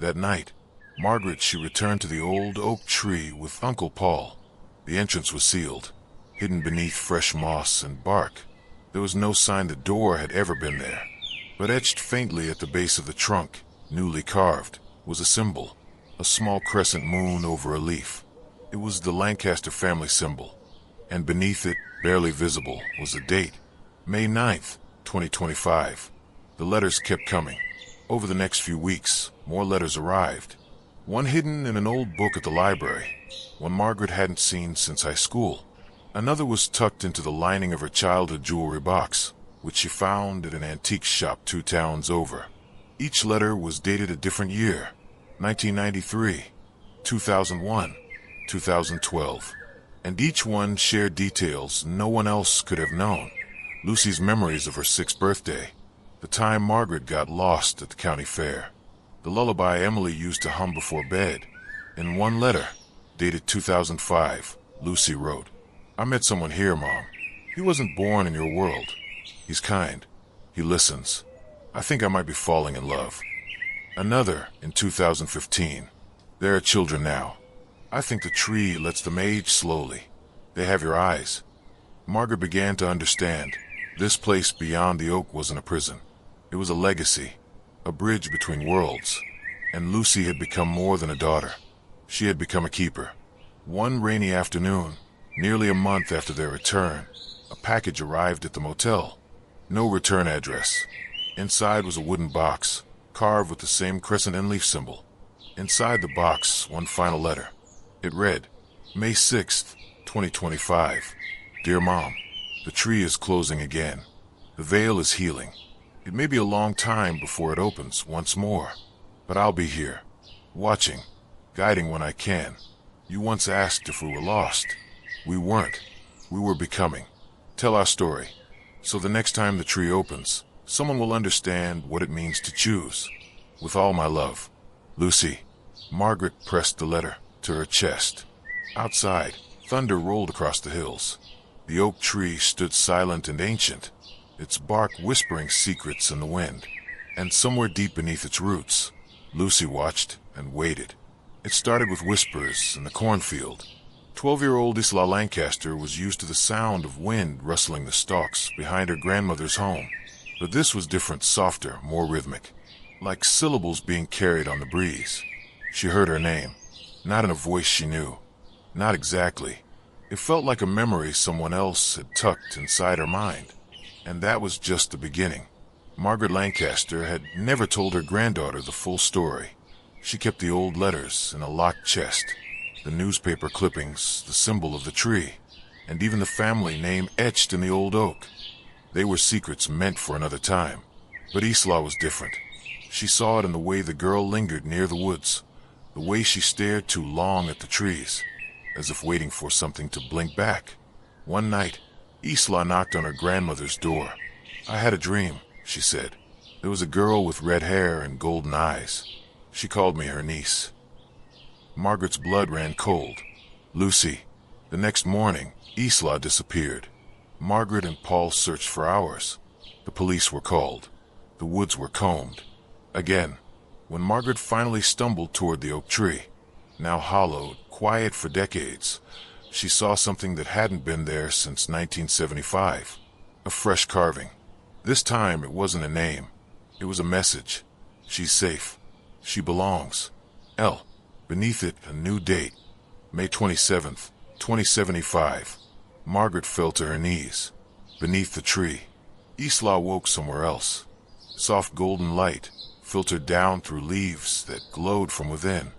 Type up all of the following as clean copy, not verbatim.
That night, Margaret, she returned to the old oak tree with Uncle Paul. The entrance was sealed, hidden beneath fresh moss and bark. There was no sign the door had ever been there. But etched faintly at the base of the trunk, newly carved, was a symbol, a small crescent moon over a leaf. It was the Lancaster family symbol, and beneath it, barely visible, was a date, May 9th, 2025. The letters kept coming. Over the next few weeks, more letters arrived. One hidden in an old book at the library, one Margaret hadn't seen since high school. Another was tucked into the lining of her childhood jewelry box, which she found at an antique shop 2 towns over. Each letter was dated a different year: 1993, 2001, 2012. And each one shared details no one else could have known. Lucy's memories of her 6th birthday, the time Margaret got lost at the county fair, the lullaby Emily used to hum before bed. In one letter, dated 2005, Lucy wrote, "I met someone here, Mom. He wasn't born in your world. He's kind. He listens. I think I might be falling in love." Another, in 2015, "There are children now. I think the tree lets them age slowly. They have your eyes." Margaret began to understand. This place beyond the oak wasn't a prison. It was a legacy, a bridge between worlds. And Lucy had become more than a daughter. She had become a keeper. One rainy afternoon, nearly a month after their return, a package arrived at the motel. No return address. Inside was a wooden box, carved with the same crescent and leaf symbol. Inside the box, one final letter. It read, May 6th, 2025. Dear Mom, the tree is closing again. The veil is healing. It may be a long time before it opens once more, but I'll be here, watching, guiding when I can. You once asked if we were lost. We weren't. We were becoming. Tell our story, so the next time the tree opens, someone will understand what it means to choose. With all my love, Lucy. Margaret pressed the letter to her chest. Outside, thunder rolled across the hills. The oak tree stood silent and ancient, its bark whispering secrets in the wind. And somewhere deep beneath its roots, Lucy watched and waited. It started with whispers in the cornfield. 12-year-old Isla Lancaster was used to the sound of wind rustling the stalks behind her grandmother's home. But this was different, softer, more rhythmic, like syllables being carried on the breeze. She heard her name, not in a voice she knew. Not exactly. It felt like a memory someone else had tucked inside her mind. And that was just the beginning. Margaret Lancaster had never told her granddaughter the full story. She kept the old letters in a locked chest, the newspaper clippings, the symbol of the tree, and even the family name etched in the old oak. They were secrets meant for another time. But Isla was different. She saw it in the way the girl lingered near the woods, the way she stared too long at the trees, as if waiting for something to blink back. One night, Isla knocked on her grandmother's door. "I had a dream," she said. "There was a girl with red hair and golden eyes. She called me her niece." Margaret's blood ran cold. Lucy. The next morning, Isla disappeared. Margaret and Paul searched for hours. The police were called. The woods were combed. Again, when Margaret finally stumbled toward the oak tree, now hollowed, quiet for decades, she saw something that hadn't been there since 1975. A fresh carving. This time it wasn't a name. It was a message. She's safe. She belongs. L. Beneath it, a new date. May 27th, 2075. Margaret fell to her knees. Beneath the tree. Isla woke somewhere else. Soft golden light filtered down through leaves that glowed from within.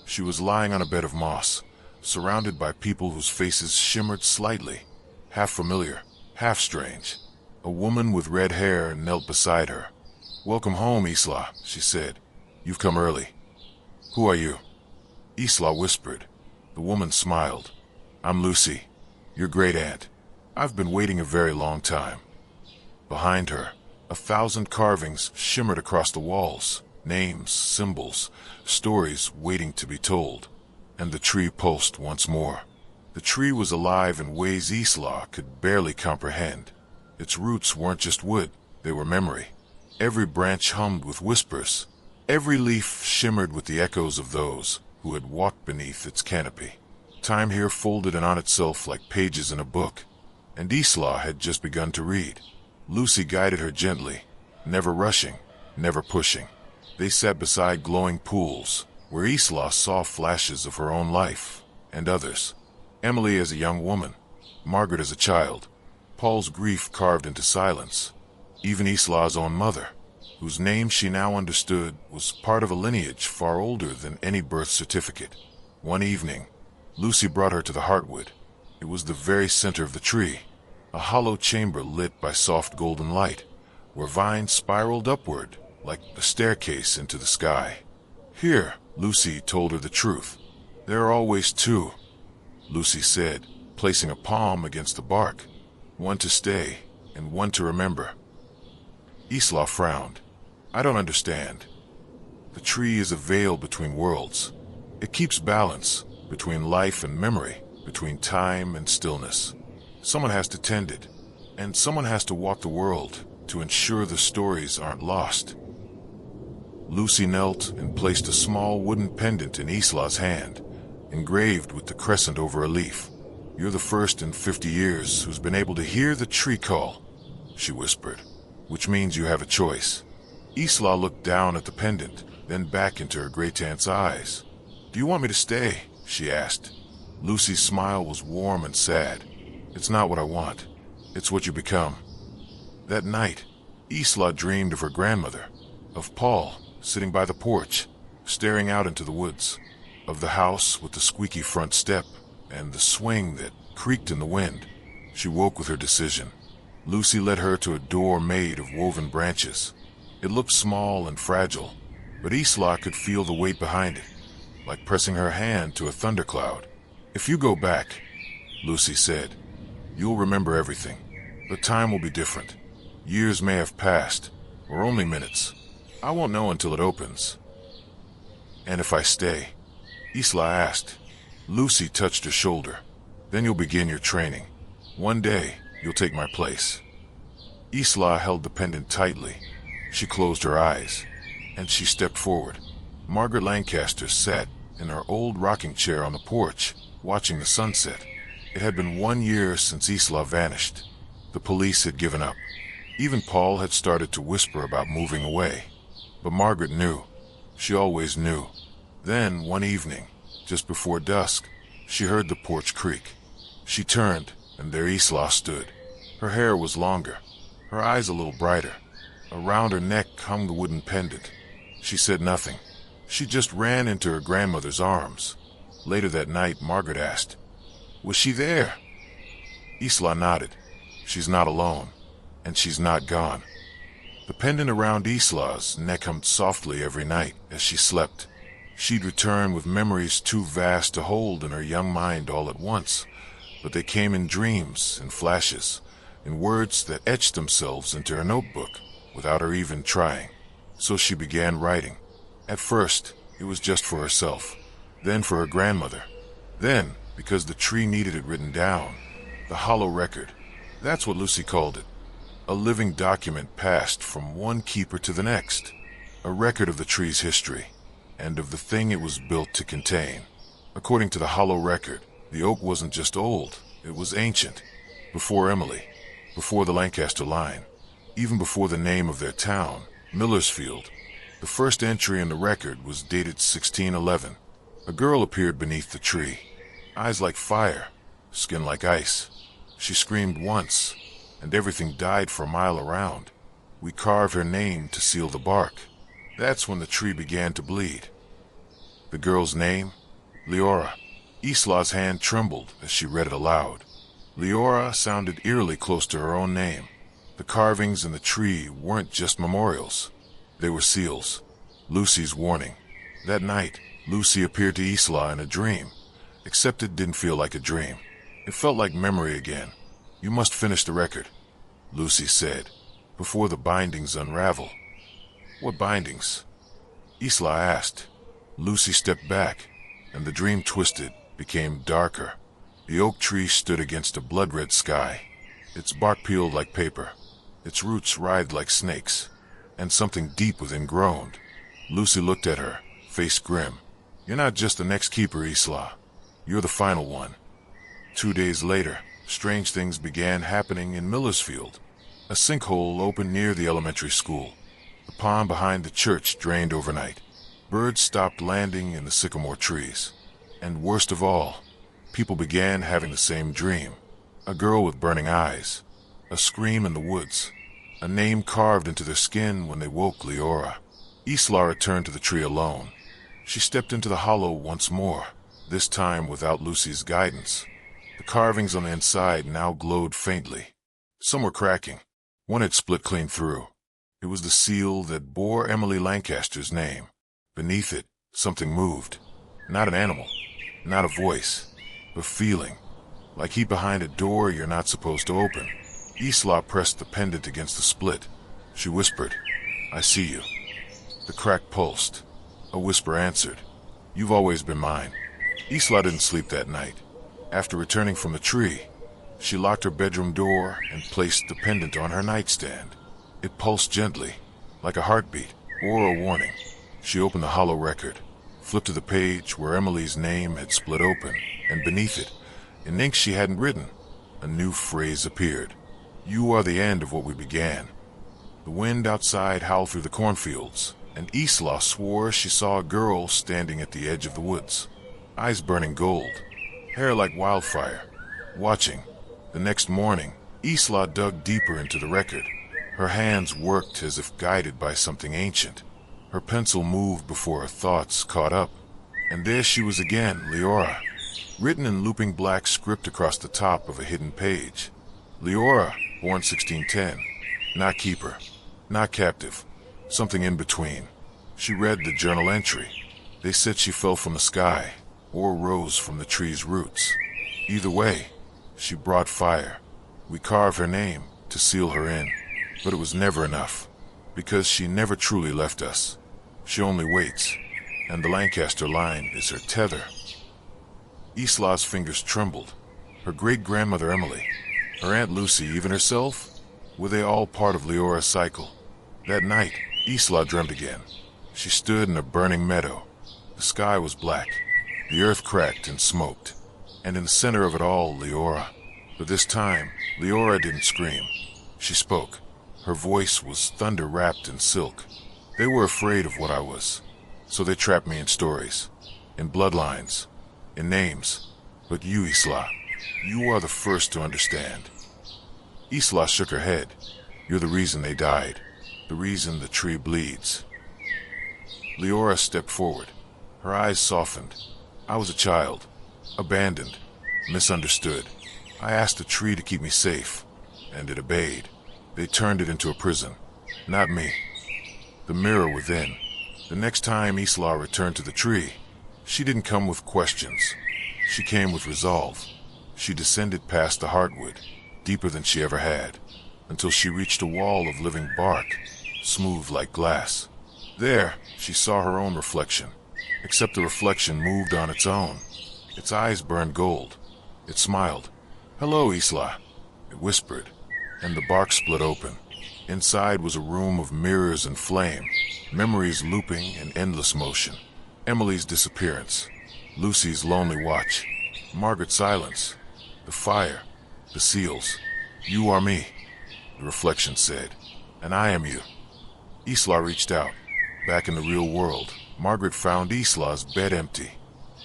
She was lying on a bed of moss, surrounded by people whose faces shimmered slightly, half familiar, half strange. A woman with red hair knelt beside her. "Welcome home, Isla," she said. "You've come early." "Who are you?" Isla whispered. The woman smiled. "I'm Lucy, your great-aunt. I've been waiting a very long time." Behind her, 1,000 carvings shimmered across the walls, names, symbols, stories waiting to be told. And the tree pulsed once more. The tree was alive in ways Isla could barely comprehend. Its roots weren't just wood, they were memory. Every branch hummed with whispers. Every leaf shimmered with the echoes of those who had walked beneath its canopy. Time here folded in on itself like pages in a book, and Isla had just begun to read. Lucy guided her gently, never rushing, never pushing. They sat beside glowing pools, where Isla saw flashes of her own life, and others. Emily as a young woman, Margaret as a child, Paul's grief carved into silence, even Isla's own mother, whose name she now understood was part of a lineage far older than any birth certificate. One evening, Lucy brought her to the heartwood. It was the very center of the tree, a hollow chamber lit by soft golden light, where vines spiraled upward like a staircase into the sky. Here, Lucy told her the truth. There are always two, Lucy said, placing a palm against the bark, one to stay and one to remember. Isla frowned. I don't understand. The tree is a veil between worlds. It keeps balance between life and memory, between time and stillness. Someone has to tend it, and someone has to walk the world to ensure the stories aren't lost. Lucy knelt and placed a small wooden pendant in Isla's hand, engraved with the crescent over a leaf. You're the first in 50 years who's been able to hear the tree call, she whispered, which means you have a choice. Isla looked down at the pendant, then back into her great aunt's eyes. Do you want me to stay? She asked. Lucy's smile was warm and sad. It's not what I want. It's what you become. That night, Isla dreamed of her grandmother, of Paul sitting by the porch, staring out into the woods, of the house with the squeaky front step and the swing that creaked in the wind. She woke with her decision. Lucy led her to a door made of woven branches. It looked small and fragile, but Isla could feel the weight behind it, like pressing her hand to a thundercloud. If you go back, Lucy said, you'll remember everything, but time will be different. Years may have passed, or only minutes. I won't know until it opens. And if I stay? Isla asked. Lucy touched her shoulder. Then you'll begin your training. One day, you'll take my place. Isla held the pendant tightly. She closed her eyes, and she stepped forward. Margaret Lancaster sat in her old rocking chair on the porch, watching the sunset. It had been 1 year since Isla vanished. The police had given up. Even Paul had started to whisper about moving away. But Margaret knew. She always knew. Then, one evening, just before dusk, she heard the porch creak. She turned, and there Isla stood. Her hair was longer, her eyes a little brighter. Around her neck hung the wooden pendant. She said nothing. She just ran into her grandmother's arms. Later that night, Margaret asked, was she there? Isla nodded. She's not alone, and she's not gone. The pendant around Isla's neck hummed softly every night as she slept. She'd return with memories too vast to hold in her young mind all at once, but they came in dreams and flashes, in words that etched themselves into her notebook without her even trying. So she began writing. At first, it was just for herself, then for her grandmother, then, because the tree needed it written down, the hollow record. That's what Lucy called it. A living document passed from one keeper to the next, a record of the tree's history, and of the thing it was built to contain. According to the hollow record, the oak wasn't just old, it was ancient. Before Emily, before the Lancaster line, even before the name of their town, Millersfield. The first entry in the record was dated 1611. A girl appeared beneath the tree, eyes like fire, skin like ice. She screamed once, and everything died for a mile around. We carved her name to seal the bark. That's when the tree began to bleed. The girl's name? Liora. Isla's hand trembled as she read it aloud. Liora sounded eerily close to her own name. The carvings in the tree weren't just memorials. They were seals. Lucy's warning. That night, Lucy appeared to Isla in a dream, except it didn't feel like a dream. It felt like memory again. You must finish the record, Lucy said, before the bindings unravel. What bindings? Isla asked. Lucy stepped back, and the dream twisted, became darker. The oak tree stood against a blood-red sky. Its bark peeled like paper. Its roots writhed like snakes, and something deep within groaned. Lucy looked at her, face grim. You're not just the next keeper, Isla. You're the final one. 2 days later, strange things began happening in Millersfield. A sinkhole opened near the elementary school. The pond behind the church drained overnight. Birds stopped landing in the sycamore trees. And worst of all, people began having the same dream. A girl with burning eyes. A scream in the woods. A name carved into their skin when they woke Liora. Isla returned to the tree alone. She stepped into the hollow once more, this time without Lucy's guidance. The carvings on the inside now glowed faintly. Some were cracking. One had split clean through. It was the seal that bore Isla Lancaster's name. Beneath it, something moved. Not an animal, not a voice, but feeling. Like heat behind a door you're not supposed to open. Isla pressed the pendant against the split. She whispered, "I see you." The crack pulsed. A whisper answered, "You've always been mine." Isla didn't sleep that night. After returning from the tree, she locked her bedroom door and placed the pendant on her nightstand. It pulsed gently, like a heartbeat or a warning. She opened the hollow record, flipped to the page where Emily's name had split open, and beneath it, in ink she hadn't written, a new phrase appeared. "You are the end of what we began." The wind outside howled through the cornfields, and Isla swore she saw a girl standing at the edge of the woods, eyes burning gold, hair like wildfire, watching. The next morning, Isla dug deeper into the record. Her hands worked as if guided by something ancient. Her pencil moved before her thoughts caught up. And there she was again, Liora, written in looping black script across the top of a hidden page. Liora, born 1610, not keeper, not captive, something in between. She read the journal entry. They said she fell from the sky, or rose from the tree's roots. Either way, she brought fire. We carved her name to seal her in, but it was never enough, because she never truly left us. She only waits, and the Lancaster line is her tether. Isla's fingers trembled. Her great-grandmother Emily, her Aunt Lucy, even herself, were they all part of Liora's cycle? That night, Isla dreamt again. She stood in a burning meadow. The sky was black. The earth cracked and smoked. And in the center of it all, Liora. But this time, Liora didn't scream. She spoke. Her voice was thunder wrapped in silk. They were afraid of what I was, so they trapped me in stories, in bloodlines, in names. But you, Isla, you are the first to understand. Isla shook her head. You're the reason they died, the reason the tree bleeds. Liora stepped forward. Her eyes softened. I was a child, abandoned, misunderstood. I asked the tree to keep me safe, and it obeyed. They turned it into a prison, not me. The mirror within. The next time Isla returned to the tree, she didn't come with questions. She came with resolve. She descended past the heartwood, deeper than she ever had, until she reached a wall of living bark, smooth like glass. There, she saw her own reflection, except the reflection moved on its own. Its eyes burned gold. It smiled. "Hello, Isla," it whispered, and the bark split open. Inside was a room of mirrors and flame, memories looping in endless motion. Emily's disappearance, Lucy's lonely watch, Margaret's silence, the fire, the seals. "You are me," the reflection said, "and I am you." Isla reached out. Back in the real world, Margaret found Isla's bed empty.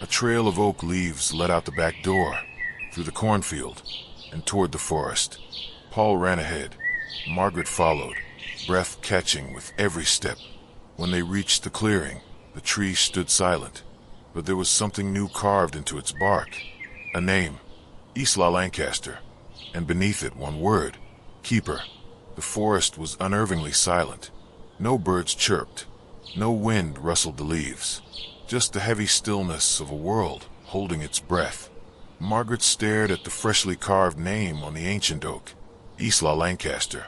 A trail of oak leaves led out the back door, through the cornfield, and toward the forest. Paul ran ahead. Margaret followed, breath catching with every step. When they reached the clearing, the tree stood silent, but there was something new carved into its bark. A name, Isla Lancaster, and beneath it one word, Keeper. The forest was unnervingly silent. No birds chirped. No wind rustled the leaves. Just the heavy stillness of a world holding its breath. Margaret stared at the freshly carved name on the ancient oak. Isla Lancaster.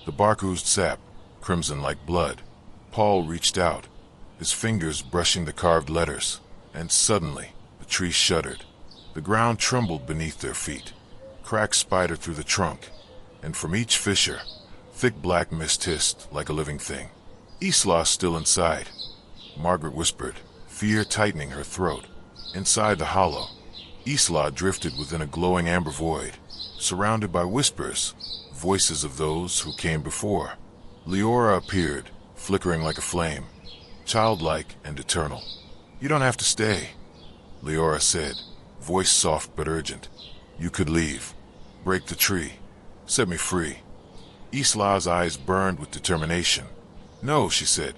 The bark oozed sap, crimson like blood. Paul reached out, his fingers brushing the carved letters, and suddenly the tree shuddered. The ground trembled beneath their feet. Cracks spidered through the trunk, and from each fissure, thick black mist hissed like a living thing. Isla still inside, Margaret whispered, fear tightening her throat. Inside the hollow, Isla drifted within a glowing amber void, surrounded by whispers, voices of those who came before. Liora appeared, flickering like a flame, childlike and eternal. You don't have to stay, Liora said, voice soft but urgent. You could leave. Break the tree. Set me free. Isla's eyes burned with determination. No, she said.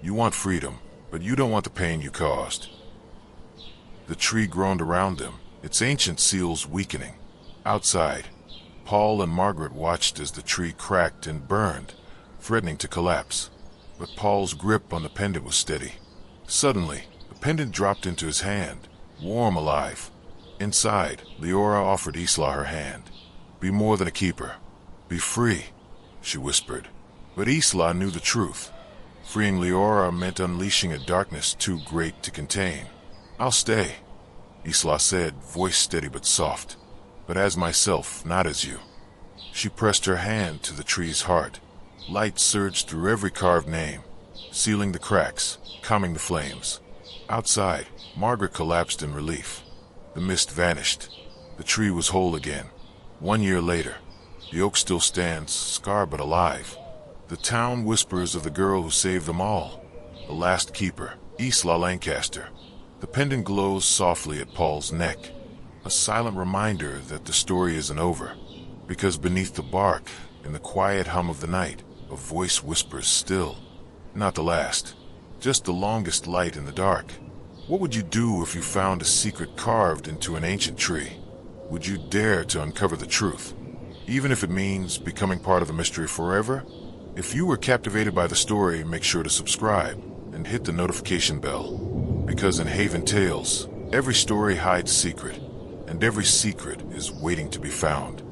You want freedom, but you don't want the pain you caused. The tree groaned around them, its ancient seals weakening. Outside, Paul and Margaret watched as the tree cracked and burned, threatening to collapse. But Paul's grip on the pendant was steady. Suddenly, the pendant dropped into his hand, warm, alive. Inside, Liora offered Isla her hand. Be more than a keeper. Be free, she whispered. But Isla knew the truth. Freeing Liora meant unleashing a darkness too great to contain. I'll stay, Isla said, voice steady but soft. But as myself, not as you. She pressed her hand to the tree's heart. Light surged through every carved name, sealing the cracks, calming the flames. Outside, Margaret collapsed in relief. The mist vanished. The tree was whole again. 1 year later, the oak still stands, scarred but alive. The town whispers of the girl who saved them all. The last keeper, Isla Lancaster. The pendant glows softly at Paul's neck, a silent reminder that the story isn't over. Because beneath the bark, in the quiet hum of the night, a voice whispers still. Not the last, just the longest light in the dark. What would you do if you found a secret carved into an ancient tree? Would you dare to uncover the truth, even if it means becoming part of the mystery forever? If you were captivated by the story, make sure to subscribe and hit the notification bell. Because in Haven Tales, every story hides secret, and every secret is waiting to be found.